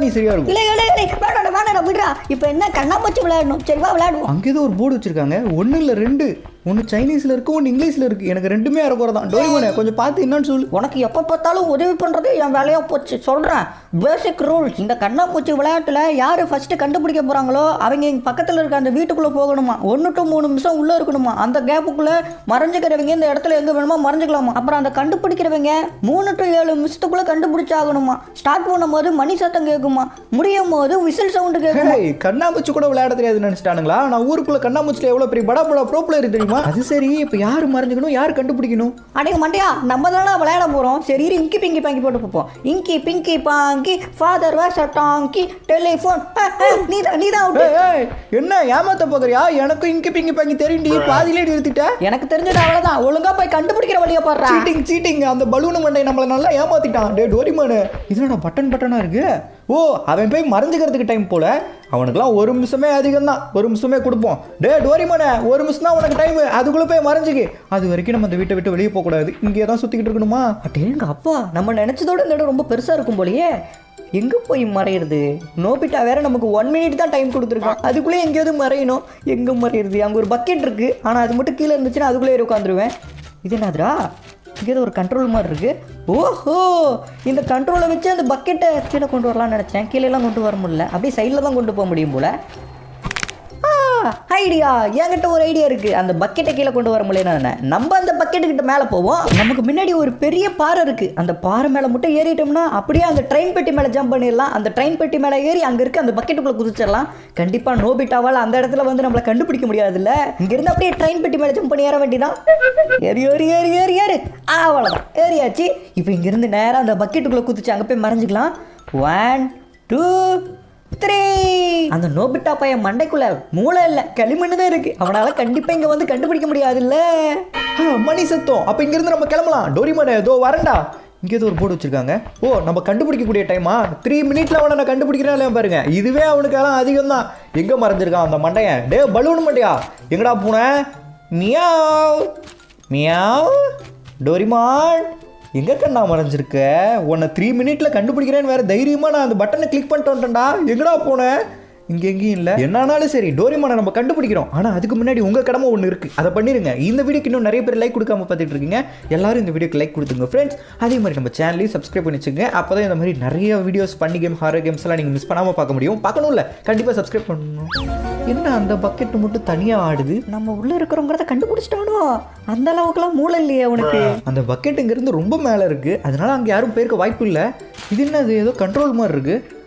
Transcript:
நீ சரியா இருக்கும். வேணாம் விடுறா. இப்போ என்ன கண்ணாமூச்சி விளையாடணும். சரிவா விளையாடுவோம். அங்கே ஏதோ ஒரு போர்டு வச்சிருக்காங்க. 1 இல்லை 2, ஒன்று சைனீஸில் இருக்குது, ஒன்று இங்கிலீஷில் இருக்குது. எனக்கு ரெண்டுமே இறக்குறது தான். டோரிமானே கொஞ்சம் பார்த்து என்னன்னு சொல்லு. உனக்கு எப்போ பார்த்தாலும் உதவி பண்ணுறது என் வேலையாக போச்சு. சொல்கிறேன், பேசிக் ரூல்ஸ். இந்த கண்ணாமூச்சி விளையாட்டில் யார் ஃபஸ்ட்டு கண்டுபிடிக்க போகிறாங்களோ அவங்க எங்கள் பக்கத்தில் இருக்க அந்த வீட்டுக்குள்ளே போகணுமா. 1 to 3 நிமிஷம் உள்ளே இருக்கணுமா. அந்த கேப்புக்குள்ளே மறைஞ்சிக்கிறவங்க இந்த இடத்துல எங்கே வேணுமோ மறைஞ்சிக்கலாமா. அப்புறம் அந்த கண்டுபிடிக்கிறவங்க 3 to 7 நிமிஷத்துக்குள்ளே கண்டுபிடிச்சாகணுமா. ஸ்டார்ட் பண்ணும்போது மணி சத்தம் கேட்குமா, முடியும் போது விசில் சவுண்டு கேட்குமா. கண்ணாமூச்சி கூட விளையாட தெரியாது நினச்சிட்டானுங்களா? நான் ஊருக்குள்ளே கண்ணாமூச்சியில் எவ்வளோ பெரிய படா ப்ரோ பிளேயர் தெரியுமா? அது சரி, இப்போ யார் மறைஞ்சிக்கணும், யார் கண்டுபிடிக்கணும்? அடே மண்டையா, நம்ம தானே விளையாட போகிறோம். சரி இங்கி பிங்கி பாங்கி போட்டு போப்போம். இங்கி பிங்கி பாங்கி ஃபாதர் வேர் டாங்கி டெலிஃபோன். நீதான் என்ன ஏமாத்த போகிறியா? எனக்கும் இங்கி பிங்கி பாங்கி தெரியும். பாதியிலே நிறுத்திட்ட. எனக்கு தெரிஞ்சது அவ்வளோதான். ஒழுங்கா போய் கண்டுபிடிக்கிற வழியை பாடுறா. சீட்டிங். அந்த பலூனு மண்டை நம்மளை நல்லா ஏமாத்திட்டான். டே டோரிமானு, இதுனா பட்டனா இருக்கு. ஓ, அவன் போய் மறைஞ்சிக்கிறதுக்கு டைம் போல. அவனுக்குலாம் 1 நிமிஷமே அதிகம் தான். 1 நிமிஷமே கொடுப்போம். டே டோரிமானே, 1 நிமிஷம் தான் உனக்கு டைம். அதுக்குள்ளே போய் மறைஞ்சிக்கு. அது வரைக்கும் நம்ம அந்த வீட்டை விட்டு வெளியே போகக்கூடாது. இங்கே தான் சுற்றிக்கிட்டு இருக்கணுமா? அட்டேங்க அப்பா, நம்ம நினச்சதோட இந்த இடம் ரொம்ப பெருசாக இருக்கும் போலயே. எங்கே போய் மறையிறது? நோபிட்டா வேற நமக்கு 1 minute தான் டைம் கொடுத்துருக்கான். அதுக்குள்ளே எங்கேயாவது மறையணும். எங்கே மறையிறது? அங்கே ஒரு பக்கெட் இருக்குது. ஆனால் அது மட்டும் கீழே இருந்துச்சுன்னா அதுக்குள்ளே உட்காந்துருவேன். இது என்னதுரா? இங்கே ஒரு கண்ட்ரோல் மாதிரி இருக்குது. ஓஹோ, இந்த கண்ட்ரோலை வச்சு அந்த பக்கெட்டை கீழே கொண்டு வரலாம்னு நினச்சேன். கீழேலாம் கொண்டு வர முடியல. அப்படியே சைடில் தான் கொண்டு போக முடியும் போல். ஐடியா, என்கிட்ட ஒரு ஐடியா இருக்குது. அந்த பக்கெட்டை கீழே கொண்டு வர முடியல. நம்ம அந்த பக்கெட்டுக்கிட்ட மேலே போவோம். நமக்கு முன்னாடி ஒரு பெரிய பாறை இருக்குது. அந்த பாறை மேலே மட்டும் ஏறிட்டோம்னா அப்படியே அந்த ட்ரெயின் பெட்டி மேலே ஜம்ப் பண்ணிடலாம். அந்த ட்ரெயின் பெட்டி மேலே ஏறி அங்கே இருக்க அந்த பக்கெட்டுக்குள்ளே குதிச்சிடலாம். கண்டிப்பாக நோபிட்டாவால் அந்த இடத்துல வந்து நம்மளை கண்டுபிடிக்க முடியாதுல்ல. இங்கேருந்து அப்படியே ட்ரெயின் பெட்டி மேலே ஜம்ப் பண்ணி ஏற வேண்டிதான். ஏறு அவ்வளோதான், ஏறியாச்சு. இப்போ இங்கேருந்து நேராக அந்த பக்கெட்டுக்குள்ளே குதிச்சு அங்கே போய் மறைஞ்சிக்கலாம். 1 2 3. அந்த நோபிட்டா பையன் மண்டைக்குள்ள மூளை இல்லை, களிமண்ணு தான் இருக்கு. அவனால கண்டிப்பா இங்க வந்து கண்டுபிடிக்க முடியாதுல்ல. மணி சத்தம். அப்ப இங்க இருந்து நம்ம கிளம்பலாம். டோரிமானே, இதோ வரண்டா. இங்கே ஏதோ ஒரு போர்டு வச்சிருக்காங்க. ஓ, நம்ம கண்டுபிடிக்கக்கூடிய டைமா? 3 minutes அவனை நான் கண்டுபிடிக்கிறேன் பாருங்க. இதுவே அவனுக்கு எல்லாம் அதிகம் தான். எங்க மறைஞ்சிருக்கான் அந்த மண்டையன்? டே பலூன் மண்டையா, எங்கடா போன? Meow meow. டோரிமான், எங்கே கண்ணா மறைஞ்சிருக்க? உன்னை 3 minutes கண்டுபிடிக்கிறேன்னு வேறு தைரியமாக நான் அந்த பட்டனை கிளிக் பண்ணிட்டு வந்துட்டேன்டா. எங்கடா போனேன்? இங்கே எங்கேயும் இல்லை. என்னானாலும் சரி, டோரிமானை நம்ம கண்டுபிடிக்கிறோம். ஆனால் அதுக்கு முன்னாடி உங்கள் கடமை ஒன்று இருக்குது. அதை பண்ணிடுங்க. இந்த வீடியோக்கு இன்னும் நிறைய பேர் லைக் கொடுக்காம பார்த்துட்டு இருக்கீங்க. எல்லாரும் இந்த வீடியோக்கு லைக் கொடுத்துங்க ஃப்ரெண்ட்ஸ். அதே மாதிரி நம்ம சேனலையும் சப்ஸ்கிரைப் பண்ணி வச்சுங்க. அப்போ தான் இந்த மாதிரி நிறைய videos, funny game, horror games எல்லாம் நீங்கள் மிஸ் பண்ணாமல் பார்க்க முடியும். பார்க்கணும்ல, கண்டிப்பாக சப்ஸ்கிரைப் பண்ணணும். என்ன அந்த பக்கெட் மட்டும் தனியாக ஆடுது? நம்ம உள்ளே இருக்கிறோங்கிறத கண்டுபிடிச்சிட்டானோ? அந்த அளவுக்குலாம் மூளை இல்லையே அவனுக்கு. அந்த பக்கெட்டுங்கிறது ரொம்ப மேலே இருக்குது. அதனால அங்கே யாரும் போயிருக்க வாய்ப்பு இல்லை. இது என்ன, அது ஏதோ கண்ட்ரோல் மாதிரி இருக்குது.